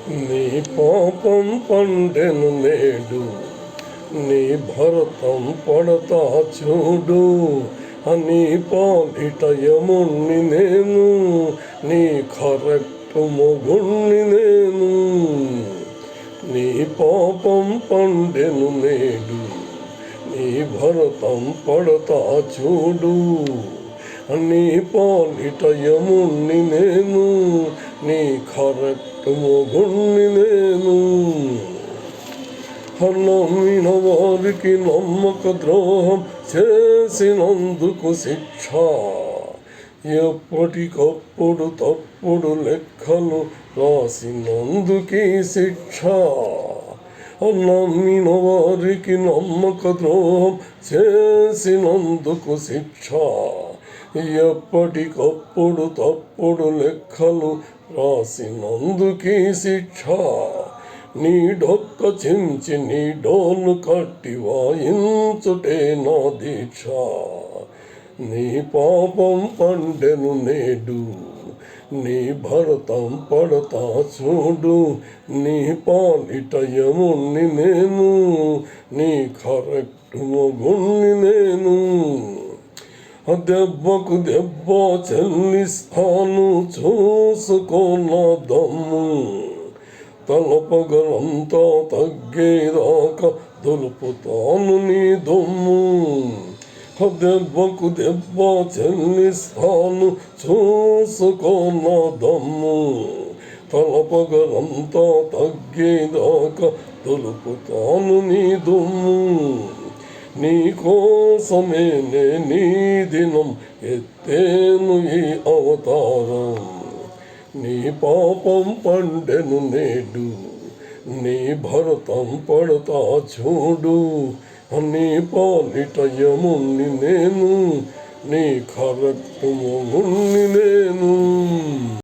నీ పాపం పండెను నేడు, నీ భరతం పడతా చూడు. అని పాలిట యముణ్ణి నేను, నీ కరెక్ట్ మొగుణ్ణి నేను. నీ పాపం పండెను నేడు, నీ భరతం పడతా చూడు. నీ పాలిట యముణ్ణి నేను, నీ కరెక్ట్ మొగుణ్ణి నేను. నమ్మిన వారికి నమ్మక ద్రోహం చేసినందుకు శిక్ష, ఎప్పటికప్పుడు తప్పుడు లెక్కలు రాసినందుకీ శిక్ష. నమ్మిన వారికి నమ్మక ద్రోహం చేసినందుకు శిక్ష, ఎప్పటికప్పుడు తప్పుడు లెక్కలు రాసినందుకీ శిక్ష. నీ డొక్క చించి నీ డోలు కట్టి వాయించుటే నా దీక్ష. నీ పాపం పండెను నేడు, నీ భరతం పడతా చూడు. నీ పాలిట యముణ్ణి నేను, నీ కరెక్ట్ మొగుణ్ణి నేను. దెబ్బకు దెబ్బ చెల్లిస్తాను, చూసుకో నా దమ్ము. తలపగలంతా తగ్గేదాకా దులుపుతాను నీ దొమ్ము. దెబ్బకు దెబ్బ చెల్లిస్తాను, చూసుకో నా దమ్ము. తలపగలంతా తగ్గేదాకా దులుపుతాను నీ దొమ్ము. నీ కోసమే నీ దినం ఎత్తేను ఈ అవతారం. నీ పాపం పండెను నేడు, నీ భరతం పడతా చూడు. నీ పాలిట యముణ్ణి నేను, నీ కరెక్ట్ మొగుణ్ణి నేను.